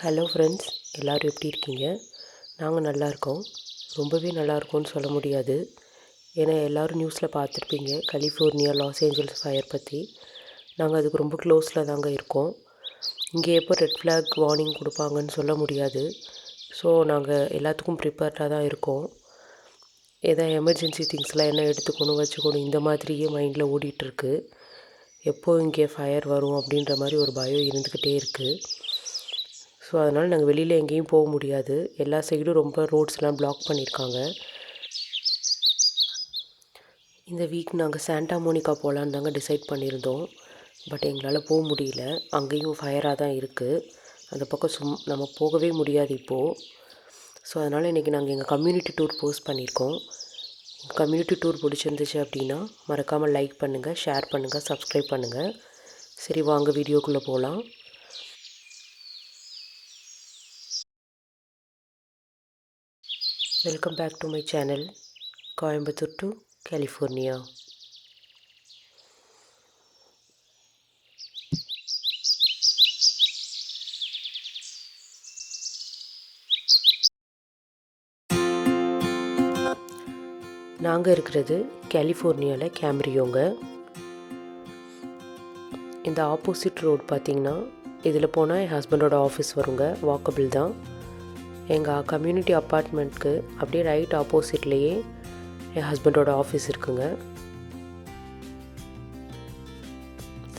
Hello friends, எல்லோரும் எப்படி இருக்கீங்க? நாங்கள் நல்லா இருக்கோம். ரொம்பவே நல்லா இருக்கோம்னு சொல்ல முடியாது. ஏன்னா எல்லோரும் நியூஸில் பார்த்துருப்பீங்க கலிஃபோர்னியா லாஸ் ஏஞ்சல்ஸ் ஃபயர் பற்றி. நாங்கள் அதுக்கு ரொம்ப க்ளோஸில் தாங்க இருக்கோம். இங்கே எப்போ ரெட் ஃப்ளாக் வார்னிங் கொடுப்பாங்கன்னு சொல்ல முடியாது. ஸோ நாங்கள் எல்லாத்துக்கும் ப்ரிப்பேர்டாக தான் இருக்கோம். எதாவது எமர்ஜென்சி திங்ஸ்லாம் என்ன எடுத்துக்கணும் வச்சுக்கணும் இந்த மாதிரியே மைண்டில் ஓடிட்டுருக்கு. எப்போ இங்கே ஃபயர் வரும் அப்படின்ற மாதிரி ஒரு பயம் இருந்துக்கிட்டே இருக்குது. ஸோ அதனால் நாங்கள் வெளியில் எங்கேயும் போக முடியாது. எல்லா சைடும் ரொம்ப ரோட்ஸ்லாம் பிளாக் பண்ணியிருக்காங்க. இந்த வீக் நாங்கள் சாண்டா மோனிகா போகலான்னு தாங்க டிசைட் பண்ணியிருந்தோம். பட் எங்களால் போக முடியல. அங்கேயும் ஃபயராக தான் இருக்குது. அந்த பக்கம் நம்ம போகவே முடியாது இப்போது. ஸோ அதனால் இன்றைக்கி நாங்கள் எங்கள் கம்யூனிட்டி டூர் போஸ்ட் பண்ணியிருக்கோம். கம்யூனிட்டி டூர் பிடிச்சிருந்துச்சு அப்படின்னா மறக்காமல் லைக் பண்ணுங்கள், ஷேர் பண்ணுங்கள், சப்ஸ்கிரைப் பண்ணுங்கள். சரி, வாங்க வீடியோக்குள்ளே போகலாம். Welcome back to my channel, Coimbatore to California. நாங்கள் இருக்கிறது கலிஃபோர்னியாவில் கேம்ரியோங்க. இந்த ஆப்போசிட் ரோடு பார்த்திங்கன்னா இதில் போனால் என் ஹஸ்பண்டோட ஆஃபீஸ் வருங்க. வாக்கபிள் தான். எங்கள் கம்யூனிட்டி அப்பார்ட்மெண்ட்க்கு அப்படியே ரைட் ஆப்போசிட்லேயே என் ஹஸ்பண்டோட ஆஃபீஸ் இருக்குங்க.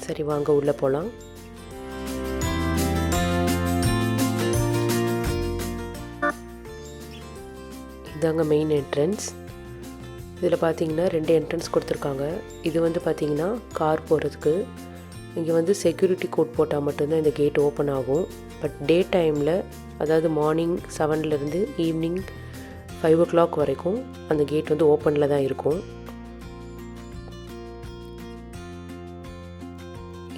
சரி, வாங்க உள்ளே போகலாம். இதாங்க மெயின் என்ட்ரன்ஸ். இதில் பார்த்தீங்கன்னா 2 என்ட்ரன்ஸ் கொடுத்துருக்காங்க. இது வந்து பார்த்திங்கன்னா கார் போகிறதுக்கு. இங்கே வந்து செக்யூரிட்டி கோட் போட்டால் மட்டும்தான் இந்த கேட் ஓப்பன் ஆகும். பட் டே டைமில், அதாவது மார்னிங் 7லேருந்து ஈவினிங் 5 o'clock வரைக்கும் அந்த கேட் வந்து ஓப்பனில் தான் இருக்கும்.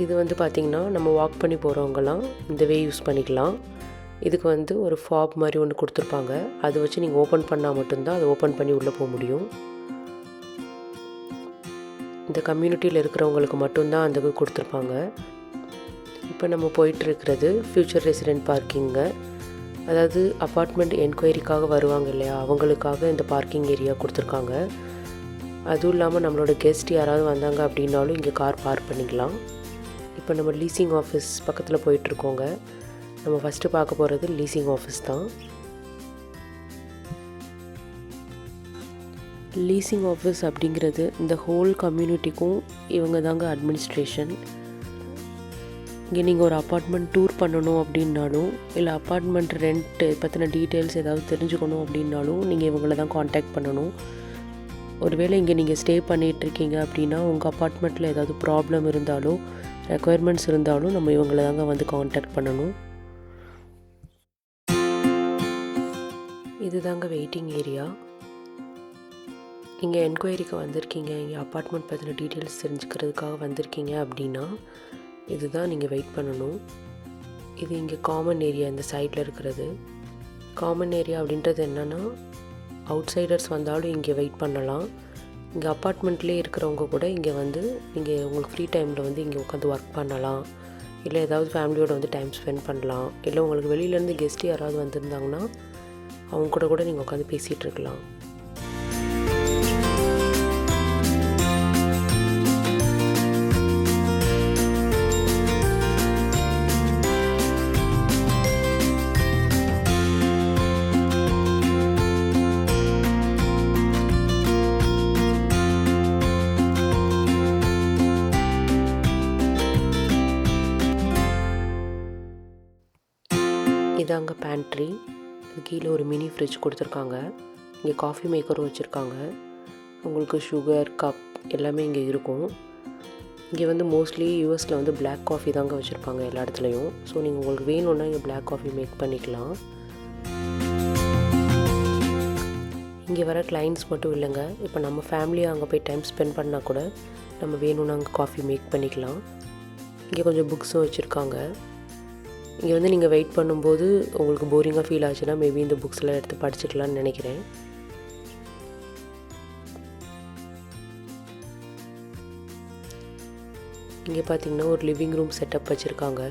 இது வந்து பார்த்திங்கன்னா நம்ம வாக் பண்ணி போகிறவங்கலாம் இந்த வே யூஸ் பண்ணிக்கலாம். இதுக்கு வந்து ஒரு ஃபாப் மாதிரி ஒன்று கொடுத்துருப்பாங்க. அதை வச்சு நீங்கள் ஓப்பன் பண்ணால் மட்டும்தான் அதை ஓப்பன் பண்ணி உள்ளே போக முடியும். இந்த கம்யூனிட்டியில் இருக்கிறவங்களுக்கு மட்டும்தான் அந்த கொடுத்துருப்பாங்க. இப்போ நம்ம போயிட்டுருக்கிறது ஃப்யூச்சர் ரெசிடென்ட் பார்க்கிங்க. அதாவது அப்பார்ட்மெண்ட் என்கொயரிக்காக வருவாங்க இல்லையா, அவங்களுக்காக இந்த பார்க்கிங் ஏரியா கொடுத்துருக்காங்க. அதுவும் இல்லாமல் நம்மளோட கெஸ்ட் யாராவது வந்தாங்க அப்படின்னாலும் இங்கே கார் பார்க் பண்ணிக்கலாம். இப்போ நம்ம லீசிங் ஆஃபீஸ் பக்கத்தில் போயிட்டுருக்கோங்க. நம்ம ஃபஸ்ட்டு பார்க்க போகிறது லீசிங் ஆஃபீஸ் தான். லீசிங் ஆஃபீஸ் அப்படிங்கிறது இந்த ஹோல் கம்யூனிட்டிக்கும் இவங்க தாங்க அட்மினிஸ்ட்ரேஷன். இங்கே நீங்கள் ஒரு அப்பார்ட்மெண்ட் டூர் பண்ணணும் அப்படின்னாலும், இல்லை அப்பார்ட்மெண்ட் ரெண்ட்டு பற்றின டீட்டெயில்ஸ் ஏதாவது தெரிஞ்சுக்கணும் அப்படின்னாலும் நீங்கள் இவங்கள தான் காண்டாக்ட் பண்ணணும். ஒருவேளை இங்கே நீங்கள் ஸ்டே பண்ணிகிட்ருக்கீங்க அப்படின்னா உங்கள் அப்பார்ட்மெண்ட்டில் ஏதாவது ப்ராப்ளம் இருந்தாலும், ரெக்குயர்மெண்ட்ஸ் இருந்தாலும் நம்ம இவங்கள தாங்க வந்து காண்டாக்ட் பண்ணணும். இது தாங்க வெயிட்டிங் ஏரியா. இங்கே என்கொயரிக்கு வந்திருக்கீங்க, இங்கே அப்பார்ட்மெண்ட் பற்றின டீட்டெயில்ஸ் தெரிஞ்சுக்கிறதுக்காக வந்திருக்கீங்க அப்படின்னா இதுதான் நீங்கள் வெயிட் பண்ணணும். இது இங்கே காமன் ஏரியா, இந்த சைடில் இருக்கிறது காமன் ஏரியா. அப்படின்றது என்னென்னா, அவுட் சைடர்ஸ் வந்தாலும் இங்கே வெயிட் பண்ணலாம். இங்கே அப்பார்ட்மெண்ட்லேயே இருக்கிறவங்க கூட இங்கே வந்து நீங்கள் உங்களுக்கு ஃப்ரீ டைமில் வந்து இங்கே உட்காந்து ஒர்க் பண்ணலாம். இல்லை ஏதாவது ஃபேமிலியோடு வந்து டைம் ஸ்பெண்ட் பண்ணலாம். இல்லை உங்களுக்கு வெளியிலேருந்து கெஸ்ட்டு யாராவது வந்திருந்தாங்கன்னா அவங்க கூட நீங்கள் உட்காந்து பேசிகிட்டு இருக்கலாம். இதாங்க பேண்ட்ரி. இது கீழே ஒரு மினி ஃப்ரிட்ஜ் கொடுத்துருக்காங்க. இங்கே காஃபி மேக்கரும் வச்சுருக்காங்க. உங்களுக்கு சுகர் கப் எல்லாமே இங்கே இருக்கும். இங்கே வந்து மோஸ்ட்லி யூஎஸில் வந்து பிளாக் காஃபி தாங்க வச்சுருப்பாங்க எல்லா இடத்துலையும். ஸோ நீங்கள் உங்களுக்கு வேணும்னா இங்கே பிளாக் காஃபி மேக் பண்ணிக்கலாம். இங்கே வர கிளைண்ட்ஸ் மட்டும் இல்லைங்க, இப்போ நம்ம ஃபேமிலியாக அங்கே போய் டைம் ஸ்பெண்ட் பண்ணால் கூட நம்ம வேணும்னா அங்கே காஃபி மேக் பண்ணிக்கலாம். இங்கே கொஞ்சம் புக்ஸும் வச்சுருக்காங்க. இங்கே வந்து நீங்கள் வெயிட் பண்ணும்போது உங்களுக்கு போரிங்காக ஃபீல் ஆச்சுன்னா மேபி இந்த புக்ஸ்லாம் எடுத்து படிச்சுக்கலான்னு நினைக்கிறேன். இங்கே பார்த்தீங்கன்னா ஒரு லிவிங் ரூம் செட்டப் வச்சுருக்காங்க.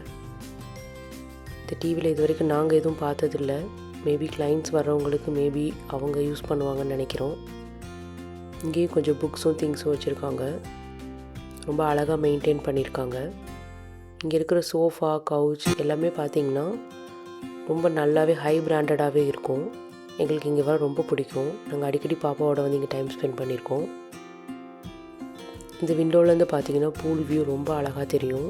இந்த டிவியில் இது வரைக்கும் நாங்கள் எதுவும் பார்த்ததில்ல. மேபி கிளைண்ட்ஸ் வர்றவங்களுக்கு மேபி அவங்க யூஸ் பண்ணுவாங்கன்னு நினைக்கிறோம். இங்கேயும் கொஞ்சம் புக்ஸும் திங்ஸும் வச்சுருக்காங்க. ரொம்ப அழகாக மெயின்டைன் பண்ணியிருக்காங்க. இங்கே இருக்கிற சோஃபா, கவுச் எல்லாமே பார்த்திங்கன்னா ரொம்ப நல்லாவே ஹை பிராண்டடாகவே இருக்கும். எங்களுக்கு இங்கே வர ரொம்ப பிடிக்கும். நாங்கள் அடிக்கடி பாப்பாவோட வந்து இங்கே டைம் ஸ்பெண்ட் பண்ணியிருக்கோம். இந்த விண்டோலேருந்து பார்த்திங்கன்னா பூல் வியூ ரொம்ப அழகாக தெரியும்.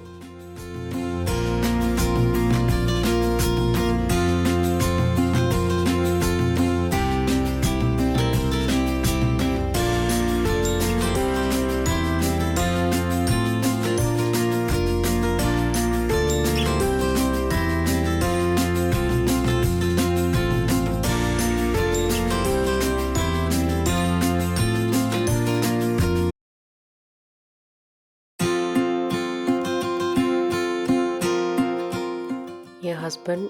என் ஹஸ்பண்ட்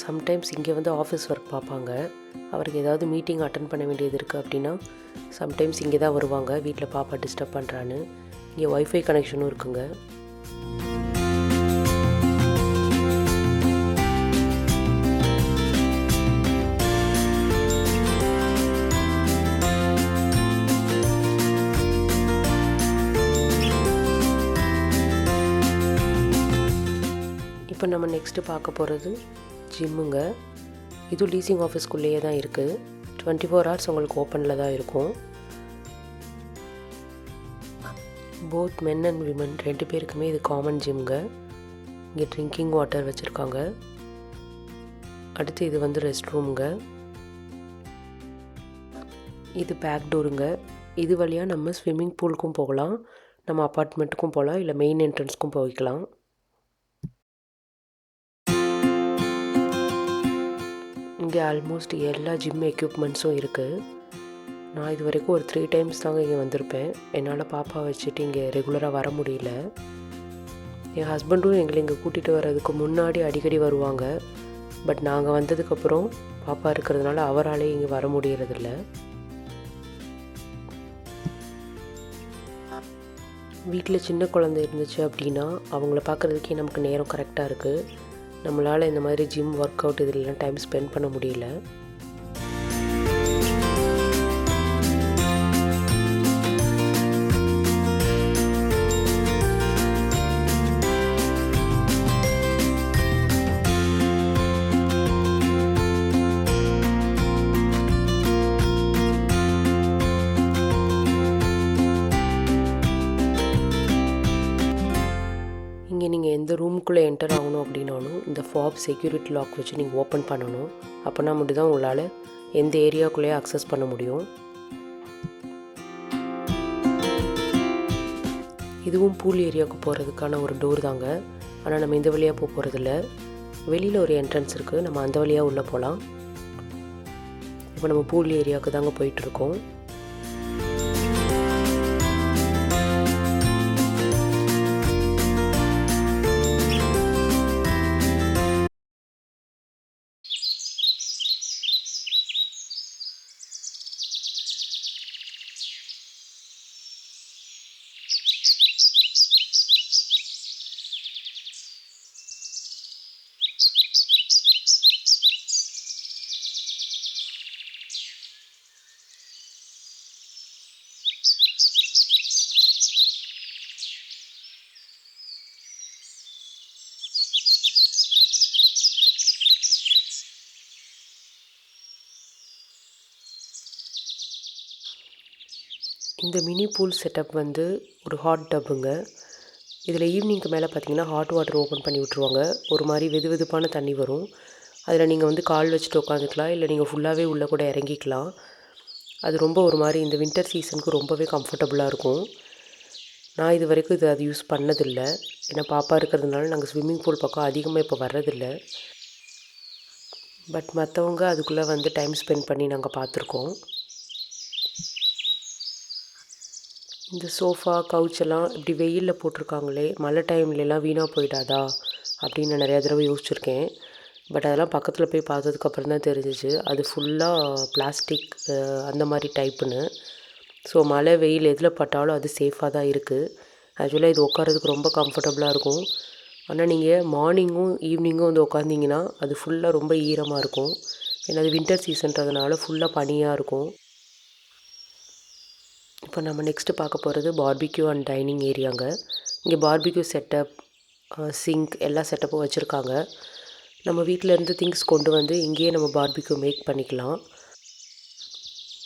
சம்டைம்ஸ் இங்கே வந்து ஆஃபீஸ் ஒர்க் பார்ப்பாங்க. அவருக்கு ஏதாவது மீட்டிங் அட்டன் பண்ண வேண்டியது இருக்குது அப்படின்னா சம்டைம்ஸ் இங்கே தான் வருவாங்க. வீட்டில் பாப்பா டிஸ்டர்ப் பண்ணுறான்னு. இங்கே ஒய்ஃபை கனெக்ஷனும் இருக்குங்க. இப்போ நம்ம நெக்ஸ்ட்டு பார்க்க போகிறது ஜிம்முங்க. இது லீசிங் ஆஃபீஸ்க்குள்ளேயே தான் இருக்குது. 24 hours உங்களுக்கு ஓப்பனில் தான் இருக்கும். போத் மென் அண்ட் விமன் 2 பேருக்குமே இது காமன் ஜிம்ங்க. இங்கே ட்ரிங்கிங் வாட்டர் வச்சுருக்காங்க. அடுத்து இது வந்து ரெஸ்ட் ரூமுங்க. இது பேக் டோருங்க. இது வழியாக நம்ம ஸ்விம்மிங் பூலுக்கும் போகலாம், நம்ம அப்பார்ட்மெண்ட்டுக்கும் போகலாம், இல்லை மெயின் என்ட்ரன்ஸ்க்கும் போய்க்கலாம். இங்கே ஆல்மோஸ்ட் எல்லா ஜிம் எக்யூப்மெண்ட்ஸும் இருக்குது. நான் இது வரைக்கும் ஒரு 3 times தாங்க இங்கே வந்திருப்பேன். என்னால் பாப்பா வச்சுட்டு இங்கே ரெகுலராக வர முடியல. என் ஹஸ்பண்டும் எங்களை இங்கே கூட்டிகிட்டு வர்றதுக்கு முன்னாடி அடிக்கடி வருவாங்க. பட் நாங்கள் வந்ததுக்கப்புறம் பாப்பா இருக்கிறதுனால அவராலே இங்கே வர முடியறதில்ல. வீட்டில் சின்ன குழந்தை இருந்துச்சு அப்படின்னா அவங்கள பார்க்குறதுக்கே நமக்கு நேரம் கரெக்டாக இருக்குது. நம்மளால் இந்த மாதிரி ஜிம் ஒர்க் அவுட் இதிலெலாம் டைம் ஸ்பெண்ட் பண்ண முடியல. இங்கே நீங்கள் எந்த ரூமுக்குள்ளே என்டர் ஆகணும் அப்படின்னாலும் இந்த ஃபாப் செக்யூரிட்டி லாக் வச்சு நீங்கள் ஓப்பன் பண்ணணும். அப்போனா மட்டும் தான் உங்களால் எந்த ஏரியாவுக்குள்ளேயே அக்சஸ் பண்ண முடியும். இதுவும் பூல் ஏரியாவுக்கு போகிறதுக்கான ஒரு டோர் தாங்க. ஆனால் நம்ம இந்த வழியாக போகிறதில்ல. வெளியில் ஒரு என்ட்ரன்ஸ் இருக்குது, நம்ம அந்த வழியாக உள்ளே போகலாம். இப்போ நம்ம பூல் ஏரியாவுக்கு தாங்க போயிட்டுருக்கோம். இந்த மினி பூல் செட்டப் வந்து ஒரு ஹாட் டப்புங்க. இதில் ஈவினிங்க்கு மேலே பார்த்தீங்கன்னா ஹாட் வாட்டர் ஓப்பன் பண்ணி விட்ருவாங்க. ஒரு மாதிரி வெது வெதுப்பான தண்ணி வரும். அதில் நீங்கள் வந்து கால் வச்சுட்டு உட்காந்துக்கலாம், இல்லை நீங்கள் ஃபுல்லாகவே உள்ளே கூட இறங்கிக்கலாம். அது ரொம்ப ஒரு மாதிரி இந்த வின்டர் சீசனுக்கு ரொம்பவே கம்ஃபர்டபுளாக இருக்கும். நான் இது வரைக்கும் அது யூஸ் பண்ணதில்லை. ஏன்னா பாப்பா இருக்கிறதுனால நாங்கள் ஸ்விம்மிங் பூல் பக்கம் அதிகமாக இப்போ வர்றதில்லை. பட் மற்றவங்க அதுக்குள்ளே வந்து டைம் ஸ்பெண்ட் பண்ணி நாங்கள் பார்த்துருக்கோம். இந்த சோஃபா கவுச்செல்லாம் இப்படி வெயிலில் போட்டிருக்காங்களே, மழை டைம்லலாம் வீணாக போயிடாதா அப்படின்னு நான் நிறையா தடவை யோசிச்சுருக்கேன். பட் அதெல்லாம் பக்கத்தில் போய் பார்த்ததுக்கப்புறம் தான் தெரிஞ்சிச்சு அது ஃபுல்லாக பிளாஸ்டிக் அந்த மாதிரி டைப்புன்னு. ஸோ மழை வெயில் எதில் பட்டாலும் அது சேஃபாக தான் இருக்குது. ஆக்சுவலாக இது உட்காரதுக்கு ரொம்ப கம்ஃபர்டபுளாக இருக்கும். ஆனால் நீங்கள் மார்னிங்கும் ஈவினிங்கும் வந்து உட்காந்திங்கன்னா அது ஃபுல்லாக ரொம்ப ஈரமாக இருக்கும். ஏன்னா அது வின்டர் சீசன்றதுனால ஃபுல்லாக பனியாக இருக்கும். இப்போ நம்ம நெக்ஸ்ட்டு பார்க்க போகிறது பார்பிக்யூ அண்ட் டைனிங் ஏரியாங்க. இங்கே பார்பிக்யூ செட்டப், சிங்க் எல்லா செட்டப்பும் வச்சுருக்காங்க. நம்ம வீட்டிலேருந்து திங்ஸ் கொண்டு வந்து இங்கேயே நம்ம பார்பிக்யூ மேக் பண்ணிக்கலாம்.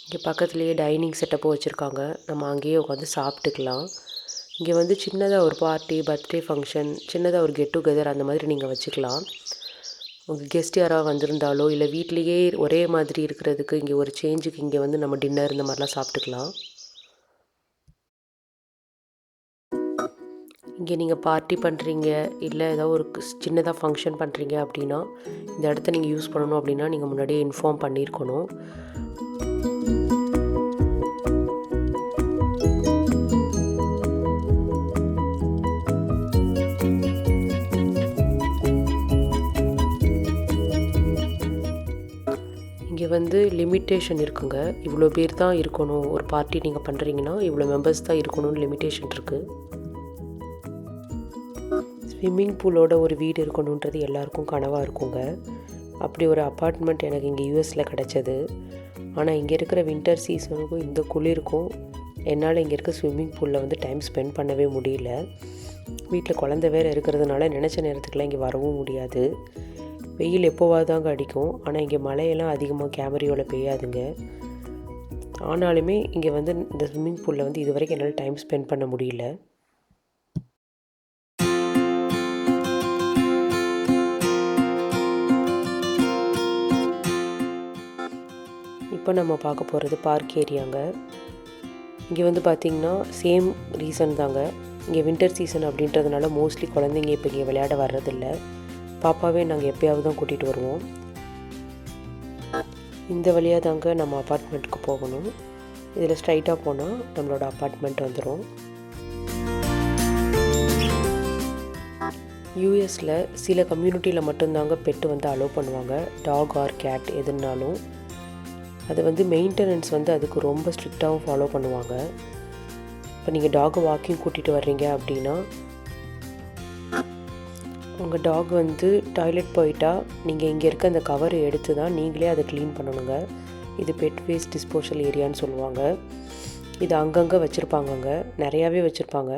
இங்கே பக்கத்துலேயே டைனிங் செட்டப்பும் வச்சுருக்காங்க. நம்ம அங்கேயே உட்காந்து சாப்பிட்டுக்கலாம். இங்கே வந்து சின்னதாக ஒரு பார்ட்டி, பர்த்டே ஃபங்க்ஷன், சின்னதாக ஒரு கெட் டுகெதர் அந்த மாதிரி நீங்கள் வச்சுக்கலாம். உங்கள் கெஸ்ட் யாராவது வந்திருந்தாலோ இல்லை வீட்லேயே ஒரே மாதிரி இருக்கிறதுக்கு இங்கே ஒரு சேஞ்சுக்கு இங்கே வந்து நம்ம டின்னர் இந்த மாதிரிலாம் சாப்பிட்டுக்கலாம். இங்கே நீங்கள் பார்ட்டி பண்ணுறீங்க இல்லை ஏதாவது ஒரு சின்னதாக ஃபங்க்ஷன் பண்ணுறீங்க அப்படின்னா இந்த இடத்த நீங்கள் யூஸ் பண்ணணும் அப்படின்னா நீங்கள் முன்னாடியே இன்ஃபார்ம் பண்ணியிருக்கணும். இங்கே வந்து லிமிட்டேஷன் இருக்குங்க. இவ்வளோ பேர் தான் இருக்கணும். ஒரு பார்ட்டி நீங்கள் பண்ணுறீங்கன்னா இவ்வளோ மெம்பர்ஸ் தான் இருக்கணும்னு லிமிட்டேஷன் இருக்குது. ஸ்விம்மிங் பூலோட ஒரு வீடு இருக்கணுன்றது எல்லாருக்கும் கனவாக இருக்குங்க. அப்படி ஒரு அப்பார்ட்மெண்ட் எனக்கு இங்கே யூஎஸில் கிடச்சது. ஆனால் இங்கே இருக்கிற வின்டர் சீசனுக்கும் இந்த குளிருக்கும் என்னால் இங்கே இருக்க ஸ்விம்மிங் பூலில் வந்து டைம் ஸ்பெண்ட் பண்ணவே முடியல. வீட்டில் குழந்தை வேறு இருக்கிறதுனால நினச்ச நேரத்துக்குலாம் இங்கே வரவும் முடியாது. வெயில் எப்போவாதாங்க அடிக்கும். ஆனால் இங்கே மழையெல்லாம் அதிகமாக கேமரியோவில் பெய்யாதுங்க. ஆனாலுமே இங்கே வந்து இந்த ஸ்விம்மிங் பூலில் வந்து இது வரைக்கும் என்னால் டைம் ஸ்பெண்ட் பண்ண முடியல. இப்போ நம்ம பார்க்க போகிறது பார்க் ஏரியாங்க. இங்கே வந்து பார்த்திங்கன்னா சேம் ரீசன் தாங்க. இங்கே வின்டர் சீசன் அப்படின்றதுனால மோஸ்ட்லி குழந்தைங்க இப்போ இங்கே விளையாட வர்றதில்லை. பாப்பாவே நாங்கள் எப்போயாவது தான் கூட்டிகிட்டு வருவோம். இந்த வழியாக தாங்க நம்ம அப்பார்ட்மெண்ட்டுக்கு போகணும். இதில் ஸ்ட்ரைட்டாக போனால் நம்மளோட அப்பார்ட்மெண்ட் வந்துடும். யூஎஸில் சில கம்யூனிட்டியில் மட்டும்தாங்க பெட்டு வந்து அலோவ் பண்ணுவாங்க. டாக் ஆர் கேட் எதுனாலும் அது வந்து மெயின்டெனன்ஸ் வந்து அதுக்கு ரொம்ப ஸ்ட்ரிக்டாகவும் ஃபாலோ பண்ணுவாங்க. இப்போ நீங்கள் டாகை வாக்கிங் கூட்டிகிட்டு வர்றீங்க அப்படின்னா உங்கள் டாக் வந்து டாய்லெட் போயிட்டா நீங்கள் இங்கே இருக்க அந்த கவரை எடுத்து தான் நீங்களே அதை க்ளீன் பண்ணணுங்க. இது பெட் வேஸ்ட் டிஸ்போசல் ஏரியான்னு சொல்லுவாங்க. இது அங்கங்கே வச்சுருப்பாங்கங்க, நிறையாவே வச்சுருப்பாங்க.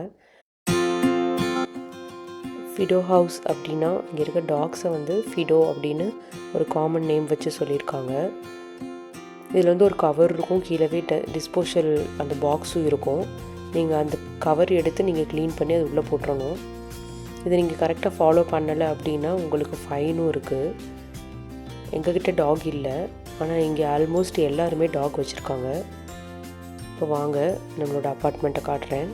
ஃபிடோ ஹவுஸ் அப்படின்னா இங்கே இருக்க டாக்ஸை வந்து ஃபிடோ அப்படின்னு ஒரு காமன் நேம் வச்சு சொல்லியிருக்காங்க. இதில் வந்து ஒரு கவர் இருக்கும், கீழவே டிஸ்போசல் அந்த பாக்ஸும் இருக்கும். நீங்கள் அந்த கவர் எடுத்து நீங்கள் க்ளீன் பண்ணி அது உள்ளே போட்டுறணும். இதை நீங்கள் கரெக்டாக ஃபாலோ பண்ணலை அப்படின்னா உங்களுக்கு ஃபைனும் இருக்குது. எங்ககிட்ட டாக் இல்லை, ஆனால் இங்கே ஆல்மோஸ்ட் எல்லாருமே டாக் வச்சுருக்காங்க. இப்போ வாங்க நம்மளோட அப்பார்ட்மெண்ட்டை காட்டுறேன்.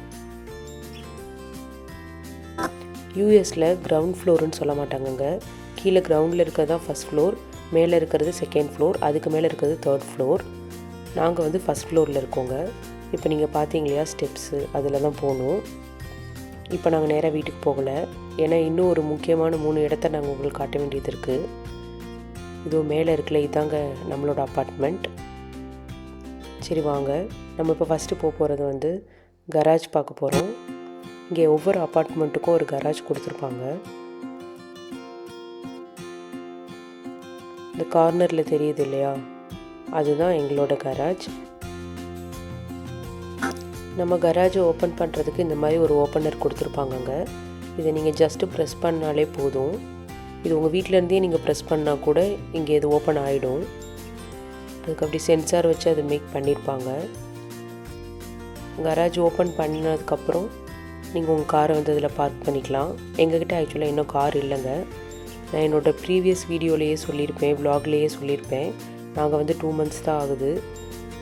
யூஎஸில் கிரவுண்ட் ஃப்ளோருன்னு சொல்ல மாட்டாங்கங்க. கீழே கிரவுண்டில் இருக்கிறது தான் ஃபஸ்ட் ஃப்ளோர், மேலே இருக்கிறது செகண்ட் ஃப்ளோர், அதுக்கு மேலே இருக்கிறது தேர்ட் ஃப்ளோர். நாங்கள் வந்து ஃபஸ்ட் ஃப்ளோரில் இருக்கோங்க. இப்போ நீங்கள் பார்த்தீங்க இல்லையா ஸ்டெப்ஸு, அதில் தான் போகணும். இப்போ நாங்கள் நேராக வீட்டுக்கு போகலை, ஏன்னா இன்னும் ஒரு முக்கியமான 3 இடத்த நாங்கள் உங்களுக்கு காட்ட வேண்டியது இருக்குது. இதுவும் மேலே இருக்கல, இதாங்க நம்மளோட அப்பார்ட்மெண்ட். சரி வாங்க, நம்ம இப்போ ஃபஸ்ட்டு போகிறது வந்து கராஜ் பார்க்க போகிறோம். இங்கே ஒவ்வொரு அப்பார்ட்மெண்ட்டுக்கும் ஒரு கராஜ் கொடுத்துருப்பாங்க. இந்த கார்னரில் தெரியுது இல்லையா, அதுதான் எங்களோட கராஜ். நம்ம கராஜை ஓப்பன் பண்ணுறதுக்கு இந்த மாதிரி ஒரு ஓப்பனர் கொடுத்துருப்பாங்கங்க. இதை நீங்கள் ஜஸ்ட்டு ப்ரெஸ் பண்ணாலே போதும். இது உங்கள் வீட்டிலேருந்தே நீங்கள் ப்ரெஸ் பண்ணால் கூட இங்கே இது ஓப்பன் ஆகிடும். அதுக்கு அப்படி சென்சார் வச்சு அதை மேக் பண்ணியிருப்பாங்க. கராஜ் ஓப்பன் பண்ணதுக்கப்புறம் நீங்கள் உங்கள் காரை வந்து அதில் பார்க் பண்ணிக்கலாம். எங்ககிட்ட ஆக்சுவலாக இன்னும் கார் இல்லைங்க. நான் என்னோடய ப்ரீவியஸ் வீடியோலேயே சொல்லியிருப்பேன், வ்ளாக்லேயே சொல்லியிருப்பேன். நாங்கள் வந்து 2 months தான் ஆகுது.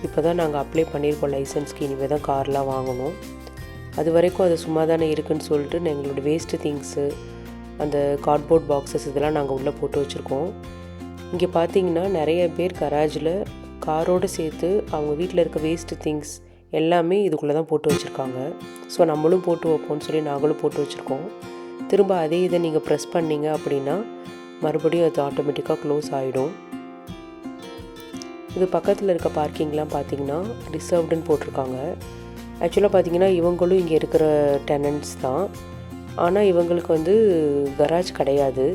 இப்போ தான் நாங்கள் அப்ளை பண்ணியிருக்கோம் லைசன்ஸ்க்கு. இனிமேல் தான் கார்லாம் வாங்கணும். அது வரைக்கும் அது சும்மா தானே இருக்குதுன்னு சொல்லிட்டு எங்களோட வேஸ்ட்டு திங்ஸு, அந்த கார்ட்போர்ட் பாக்ஸஸ் இதெல்லாம் நாங்கள் உள்ளே போட்டு வச்சுருக்கோம். இங்கே பார்த்தீங்கன்னா நிறைய பேர் கராஜில் காரோடு சேர்த்து அவங்க வீட்டில் இருக்க வேஸ்ட்டு திங்ஸ் எல்லாமே இதுக்குள்ளே தான் போட்டு வச்சுருக்காங்க. ஸோ நம்மளும் போட்டு வைப்போம்னு சொல்லி நாங்களும் போட்டு வச்சுருக்கோம். திரும்ப அதே இதை நீங்கள் ப்ரெஸ் பண்ணிங்க அப்படின்னா மறுபடியும் அது ஆட்டோமேட்டிக்காக க்ளோஸ் ஆகிடும். இது பக்கத்தில் இருக்க பார்க்கிங்லாம் பார்த்திங்கன்னா ரிசர்வ்டுன்னு போட்டிருக்காங்க. ஆக்சுவலாக பார்த்திங்கன்னா இவங்களும் இங்கே இருக்கிற டெனன்ட்ஸ் தான். ஆனால் இவங்களுக்கு வந்து கராஜ் கிடையாது.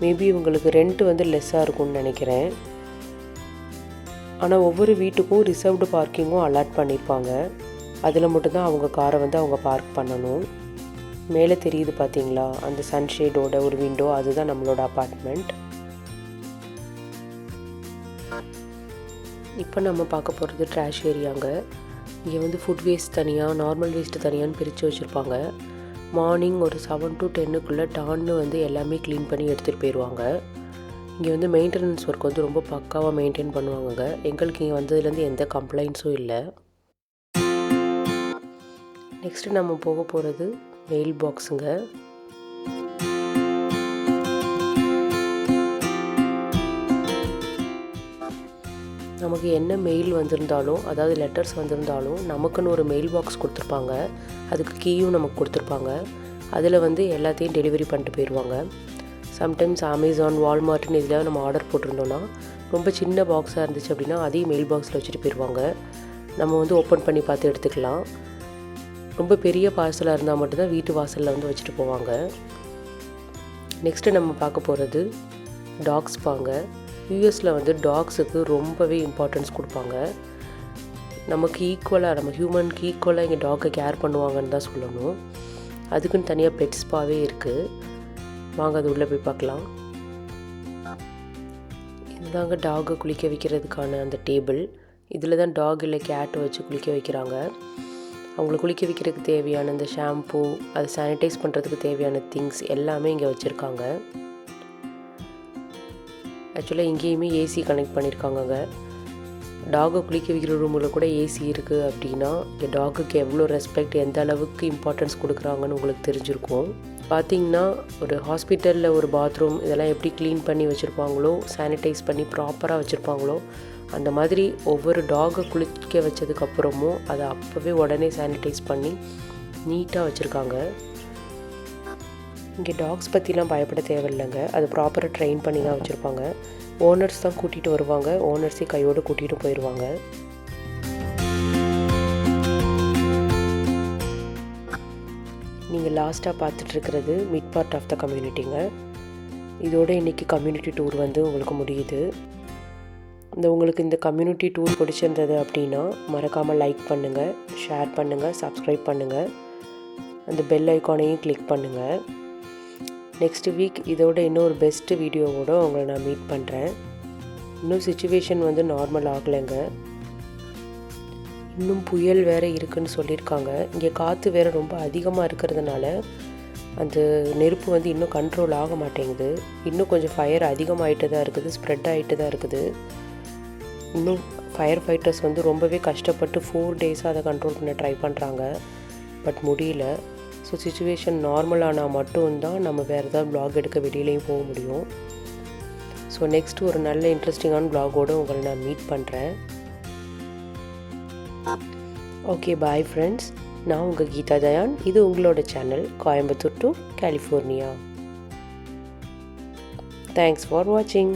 மேபி இவங்களுக்கு ரெண்ட் வந்து லெஸ்ஸாக இருக்கும்னு நினைக்கிறேன். ஆனால் ஒவ்வொரு வீட்டுக்கும் ரிசர்வ்டு பார்க்கிங்கும் அலாட் பண்ணியிருப்பாங்க. அதில் மட்டும்தான் அவங்க காரை வந்து அவங்க பார்க் பண்ணணும். மேலே தெரியுது பார்த்தீங்களா, அந்த சன்ஷேடோட ஒரு விண்டோ, அதுதான் நம்மளோட அப்பார்ட்மெண்ட். இப்போ நம்ம பார்க்க போகிறது ட்ராஷ் ஏரியாங்க. இங்கே வந்து ஃபுட் வேஸ்ட் தனியாக, நார்மல் வேஸ்ட்டு தனியான்னு பிரித்து வச்சுருப்பாங்க. மார்னிங் ஒரு 7 to 10 டான்னு வந்து எல்லாமே க்ளீன் பண்ணி எடுத்துகிட்டு போயிடுவாங்க. இங்கே வந்து மெயின்டெனன்ஸ் ஒர்க் வந்து ரொம்ப பக்காவாக மெயின்டைன் பண்ணுவாங்க. எங்களுக்கு இங்கே வந்ததுலேருந்து எந்த கம்ப்ளைண்ட்ஸும் இல்லை. நெக்ஸ்ட்டு நம்ம போக போகிறது மெயில் பாக்ஸுங்க. நமக்கு என்ன மெயில் வந்திருந்தாலும், அதாவது லெட்டர்ஸ் வந்திருந்தாலும் நமக்குன்னு ஒரு மெயில் பாக்ஸ் கொடுத்துருப்பாங்க. அதுக்கு கீயும் நமக்கு கொடுத்துருப்பாங்க. அதில் வந்து எல்லாத்தையும் டெலிவரி பண்ணிட்டு போயிடுவாங்க. சம்டைம்ஸ் அமேசான், வால்மார்ட்னு இதில் நம்ம ஆர்டர் போட்டிருந்தோன்னா ரொம்ப சின்ன பாக்ஸாக இருந்துச்சு அப்படின்னா அதையும் மெயில் பாக்ஸில் வச்சுட்டு போயிடுவாங்க. நம்ம வந்து ஓப்பன் பண்ணி பார்த்து எடுத்துக்கலாம். ரொம்ப பெரிய பார்சலாக இருந்தால் மட்டும்தான் வீட்டு வாசலில் வந்து வச்சுட்டு போவாங்க. நெக்ஸ்ட்டு நம்ம பார்க்க போகிறது டாக்ஸ் பாங்க. யூஎஸில் வந்து டாக்ஸுக்கு ரொம்பவே இம்பார்ட்டன்ஸ் கொடுப்பாங்க. நமக்கு ஈக்குவலாக, நம்ம ஹியூமனுக்கு ஈக்குவலாக இங்கே டாக்கை கேர் பண்ணுவாங்கன்னு தான் சொல்லணும். அதுக்குன்னு தனியாக பெட் ஸ்பாவே இருக்குது. வாங்க அது உள்ளே போய் பார்க்கலாம். இதுதாங்க டாகை குளிக்க வைக்கிறதுக்கான அந்த டேபிள். இதில் தான் டாக் இல்லை கேட்டை வச்சு குளிக்க வைக்கிறாங்க. அவங்கள குளிக்க வைக்கிறதுக்கு தேவையான இந்த ஷாம்பூ, அதை சானிடைஸ் பண்ணுறதுக்கு தேவையான திங்ஸ் எல்லாமே இங்கே வச்சுருக்காங்க. ஆக்சுவலாக இங்கேயுமே ஏசி கனெக்ட் பண்ணியிருக்காங்கங்க. டாகை குளிக்க வைக்கிற ரூமில் கூட ஏசி இருக்குது அப்படின்னா இங்கே டாகுக்கு எவ்வளோ ரெஸ்பெக்ட், எந்த அளவுக்கு இம்பார்ட்டன்ஸ் கொடுக்குறாங்கன்னு உங்களுக்கு தெரிஞ்சிருக்கும். பார்த்திங்கன்னா ஒரு ஹாஸ்பிட்டலில் ஒரு பாத்ரூம் இதெல்லாம் எப்படி க்ளீன் பண்ணி வச்சுருப்பாங்களோ, சானிடைஸ் பண்ணி ப்ராப்பராக வச்சுருப்பாங்களோ, அந்த மாதிரி ஒவ்வொரு டாகை குளிக்க வச்சதுக்கப்புறமும் அதை அப்போவே உடனே சானிடைஸ் பண்ணி நீட்டாக வச்சுருக்காங்க. இங்கே டாக்ஸ் பற்றிலாம் பயப்பட தேவையில்லைங்க. அது ப்ராப்பராக ட்ரெயின் பண்ணி தான் வச்சுருப்பாங்க. ஓனர்ஸ் தான் கூட்டிகிட்டு வருவாங்க. ஓனர்ஸே கையோடு கூட்டிகிட்டு போயிடுவாங்க. நீங்கள் லாஸ்ட்டாக பார்த்துட்ருக்கிறது மிட் பார்ட் ஆஃப் த கம்யூனிட்டிங்க. இதோட இன்றைக்கி கம்யூனிட்டி டூர் வந்து உங்களுக்கு முடியுது. உங்களுக்கு இந்த கம்யூனிட்டி டூர் பிடிச்சிருந்தது அப்படின்னா மறக்காமல் லைக் பண்ணுங்கள், ஷேர் பண்ணுங்கள், சப்ஸ்கிரைப் பண்ணுங்கள், அந்த பெல் ஐக்கானையும் கிளிக் பண்ணுங்கள். நெக்ஸ்ட் வீக் இதோட இன்னும் ஒரு பெஸ்ட்டு வீடியோவோடு உங்களை நான் மீட் பண்ணுறேன். இன்னும் சிச்சுவேஷன் வந்து நார்மல் ஆகலைங்க. இன்னும் புயல் வேறு இருக்குதுன்னு சொல்லியிருக்காங்க. இங்கே காற்று வேறு ரொம்ப அதிகமாக இருக்கிறதுனால அந்த நெருப்பு வந்து இன்னும் கண்ட்ரோல் ஆக மாட்டேங்குது. இன்னும் கொஞ்சம் ஃபயர் அதிகமாகிட்டு தான் இருக்குது, ஸ்ப்ரெட் ஆகிட்டு தான் இருக்குது. இன்னும் ஃபயர் ஃபைட்டர்ஸ் வந்து ரொம்பவே கஷ்டப்பட்டு 4 days அதை கண்ட்ரோல் பண்ண ட்ரை பண்ணுறாங்க. பட் முடியல. ஸோ சிச்சுவேஷன் நார்மலானால் மட்டும்தான் நம்ம வேறு ஏதாவது வ்ளாக் எடுக்க வெளியிலையும் போக முடியும். ஸோ நெக்ஸ்ட் ஒரு நல்ல இன்ட்ரெஸ்டிங்கான வ்ளாகோடு உங்களை நான் மீட் பண்ணுறேன். Okay, bye friends. நான் உங்கள் கீதா தயான். இது உங்களோட channel Coimbatore to California. Thanks for வாட்சிங்.